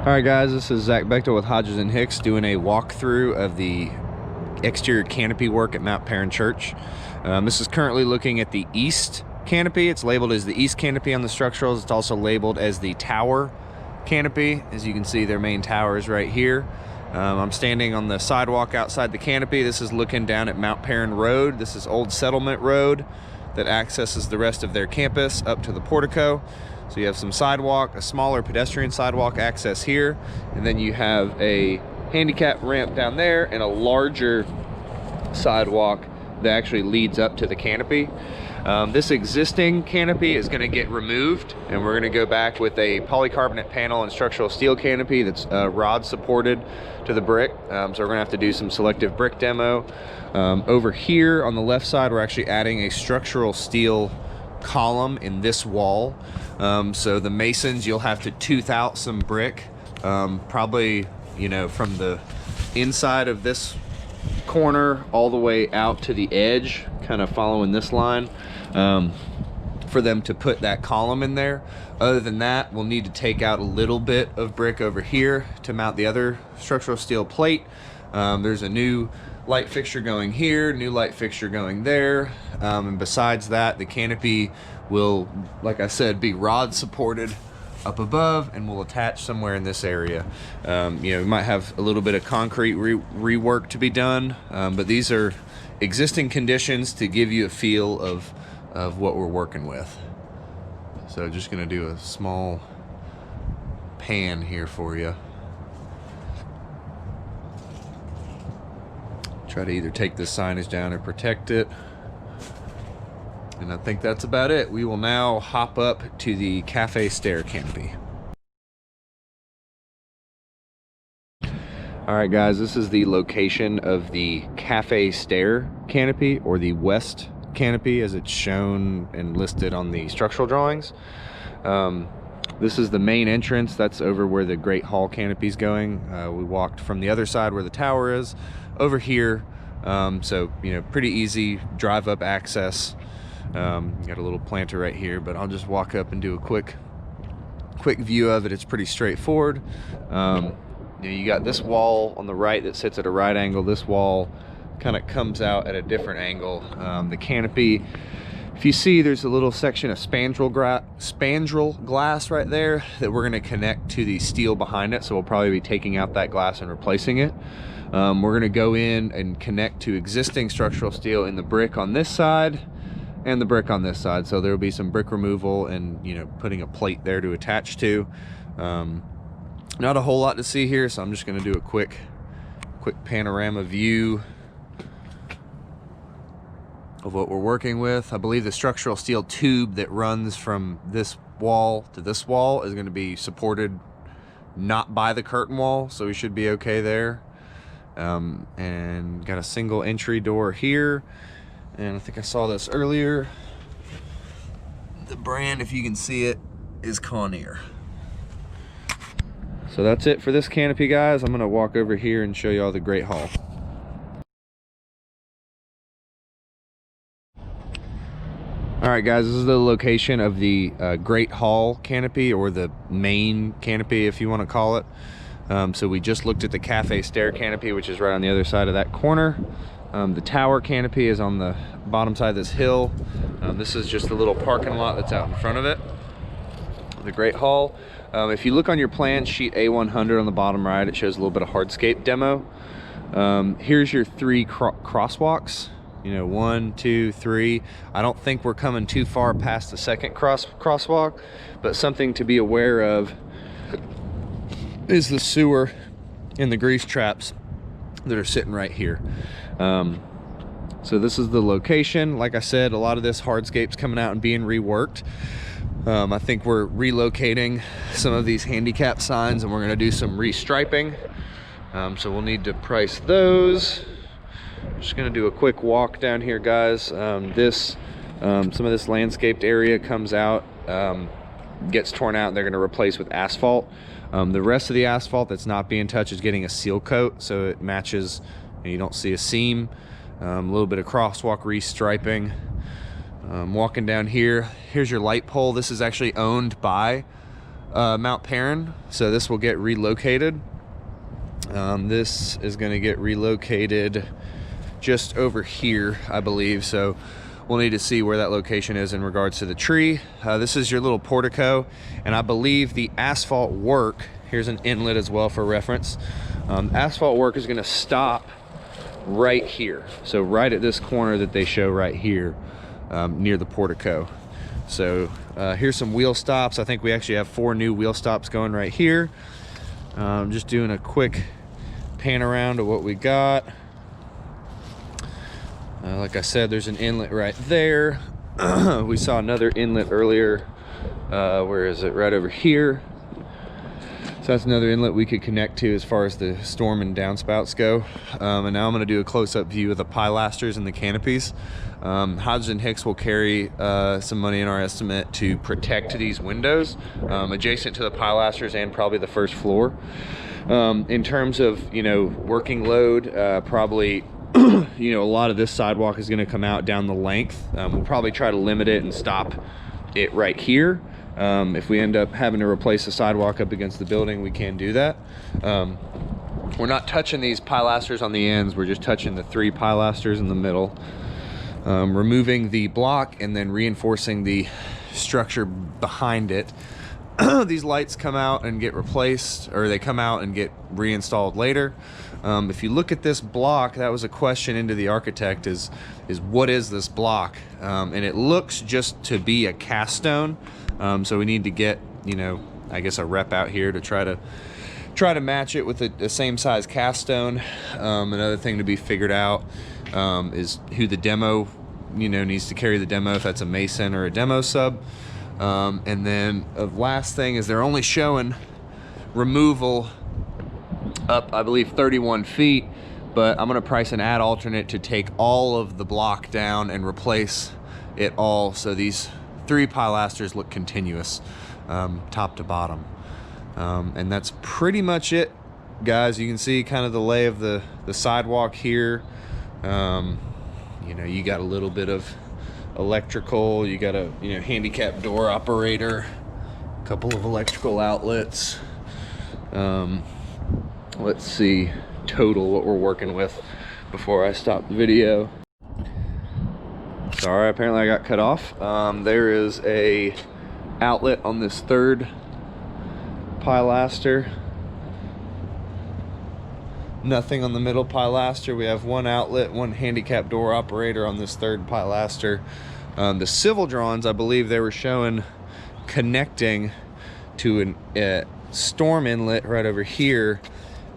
Alright guys, this is Zach Bechtel with Hodges & Hicks doing a walkthrough of the exterior canopy work at Mount Paran Church. This is currently looking at the east canopy. It's labeled as the east canopy on the structurals. It's also labeled as the tower canopy. As you can see, their main tower is right here. I'm standing on the sidewalk outside the canopy. This is looking down at Mount Paran Road. This is Old Settlement Road that accesses the rest of their campus up to the portico. So you have some sidewalk, a smaller pedestrian sidewalk access here, and then you have a handicap ramp down there and a larger sidewalk that actually leads up to the canopy. This existing canopy is going to get removed, and we're going to go back with a polycarbonate panel and structural steel canopy that's rod supported to the brick. So we're going to have to do some selective brick demo. Over here on the left side, we're actually adding a structural steel column in this wall. So the masons, you'll have to tooth out some brick, probably, you know, from the inside of this corner all the way out to the edge, kind of following this line, for them to put that column in there. Other than that, we'll need to take out a little bit of brick over here to mount the other structural steel plate. There's a new light fixture going here, new light fixture going there, and besides that, the canopy will, like I said, be rod supported up above and will attach somewhere in this area. You know, we might have a little bit of concrete rework to be done, but these are existing conditions to give you a feel of what we're working with. So just gonna do a small pan here for you. Try to either take this signage down or protect it. And I think that's about it. We will now hop up to the cafe stair canopy. All right guys, this is the location of the cafe stair canopy, or the west canopy as it's shown and listed on the structural drawings. This is the main entrance. That's over where the Great Hall canopy is going. We walked from the other side where the tower is over here. So, you know, pretty easy drive up access. Got a little planter right here, but I'll just walk up and do a quick view of it. It's pretty straightforward. You know, you got this wall on the right that sits at a right angle. This wall kind of comes out at a different angle. The canopy, if you see, there's a little section of spandrel glass right there that we're going to connect to the steel behind it. So we'll probably be taking out that glass and replacing it. We're going to go in and connect to existing structural steel in the brick on this side and the brick on this side. So there will be some brick removal and, you know, putting a plate there to attach to. Not a whole lot to see here, so I'm just going to do a quick panorama view of what we're working with. I believe the structural steel tube that runs from this wall to this wall is going to be supported not by the curtain wall, so we should be okay there. And got a single entry door here, and I think I saw this earlier. The brand, if you can see it, is Conair. So that's it for this canopy, guys. I'm gonna walk over here and show you all the Great Hall. All right guys, this is the location of the Great Hall canopy, or the main canopy if you want to call it. So we just looked at the cafe stair canopy, which is right on the other side of that corner. The tower canopy is on the bottom side of this hill. This is just the little parking lot that's out in front of it, the Great Hall. If you look on your plan sheet A100 on the bottom right, it shows a little bit of hardscape demo. Here's your 3 crosswalks. You know, 1, 2, 3. I don't think we're coming too far past the second crosswalk, but something to be aware of is the sewer and the grease traps that are sitting right here. So this is the location. Like I said, a lot of this hardscape's coming out and being reworked. I think we're relocating some of these handicap signs, and we're going to do some restriping. So we'll need to price those. I'm just going to do a quick walk down here, guys. Some of this landscaped area comes out, gets torn out, and they're going to replace with asphalt. The rest of the asphalt that's not being touched is getting a seal coat, so it matches and you don't see a seam. A little bit of crosswalk restriping. Walking down here, here's your light pole. This is actually owned by Mount Paran, so this will get relocated. This is going to get relocated just over here, I believe, so we'll need to see where that location is in regards to the tree. This is your little portico, and I believe the asphalt work, here's an inlet as well for reference. Asphalt work is going to stop right here, so right at this corner that they show right here, near the portico. So here's some wheel stops. I think we actually have 4 new wheel stops going right here. Just doing a quick pan around of what we got. Like I said, there's an inlet right there. We saw another inlet earlier. Where is it? Right over here. So that's another inlet we could connect to as far as the storm and downspouts go. And now I'm going to do a close-up view of the pilasters and the canopies. Hodges and Hicks will carry some money in our estimate to protect these windows adjacent to the pilasters and probably the first floor. In terms of, you know, working load, probably you know, a lot of this sidewalk is going to come out down the length. We'll probably try to limit it and stop it right here. If we end up having to replace the sidewalk up against the building, we can do that. We're not touching these pilasters on the ends, we're just touching the 3 pilasters in the middle. Removing the block and then reinforcing the structure behind it. These lights come out and get replaced, or they come out and get reinstalled later. If you look at this block, that was a question into the architect, is what is this block? And it looks just to be a cast stone. So we need to get, you know, I guess a rep out here to try to match it with the same size cast stone. Another thing to be figured out is who the demo, you know, needs to carry the demo, if that's a mason or a demo sub. And then the last thing is they're only showing removal up, I believe, 31 feet, but I'm going to price an add alternate to take all of the block down and replace it all, so these 3 pilasters look continuous, top to bottom. And that's pretty much it, guys. You can see kind of the lay of the sidewalk here. You know, you got a little bit of electrical, you got a, you know, handicap door operator, a couple of electrical outlets. Let's see total what we're working with before I stop the video. Sorry, apparently I got cut off. There is a outlet on this 3rd pilaster. Nothing on the middle pilaster. We have 1 outlet, 1 handicap door operator on this 3rd pilaster. The civil drawings, I believe they were showing connecting to a storm inlet right over here,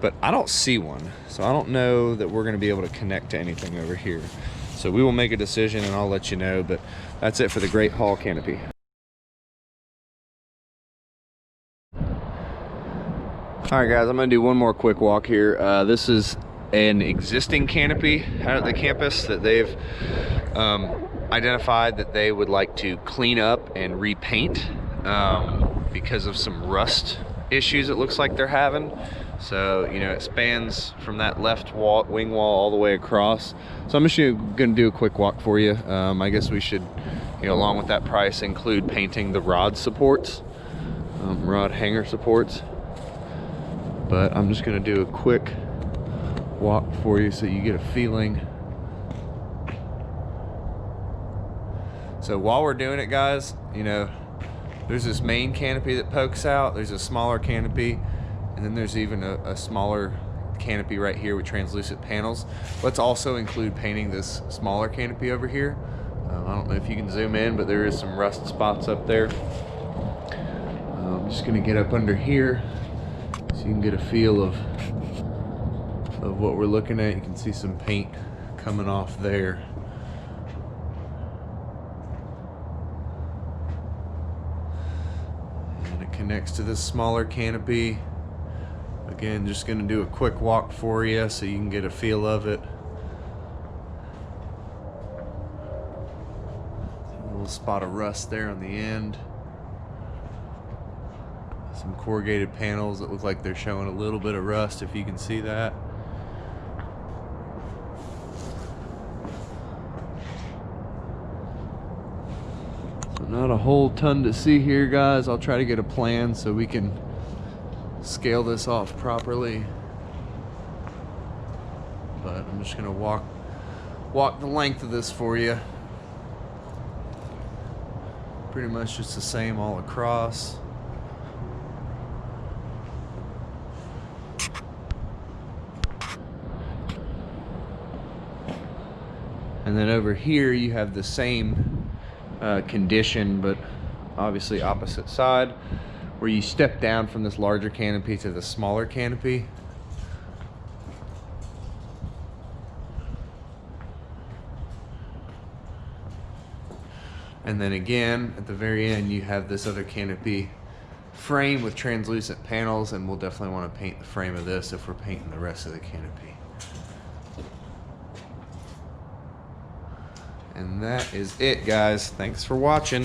but I don't see one. So I don't know that we're going to be able to connect to anything over here. So we will make a decision and I'll let you know, but that's it for the Great Hall canopy. All right, guys, I'm gonna do one more quick walk here. This is an existing canopy out at the campus that they've identified that they would like to clean up and repaint because of some rust issues it looks like they're having. So, you know, it spans from that left wall, wing wall, all the way across. So I'm just gonna do a quick walk for you. I guess we should, you know, along with that price, include painting the rod supports, rod hanger supports. But I'm just gonna do a quick walk for you so you get a feeling. So while we're doing it, guys, you know, there's this main canopy that pokes out, there's a smaller canopy, and then there's even a smaller canopy right here with translucent panels. Let's also include painting this smaller canopy over here. I don't know if you can zoom in, but there is some rust spots up there. I'm just gonna get up under here so you can get a feel of what we're looking at. You can see some paint coming off there. And it connects to this smaller canopy. Again, just going to do a quick walk for you so you can get a feel of it. A little spot of rust there on the end. Some corrugated panels that look like they're showing a little bit of rust, if you can see that. Not a whole ton to see here, guys. I'll try to get a plan so we can scale this off properly. But I'm just gonna walk the length of this for you. Pretty much just the same all across. And then over here you have the same condition, but obviously opposite side, where you step down from this larger canopy to the smaller canopy. And then again, at the very end, you have this other canopy frame with translucent panels, and we'll definitely want to paint the frame of this if we're painting the rest of the canopy. And that is it, guys. Thanks for watching.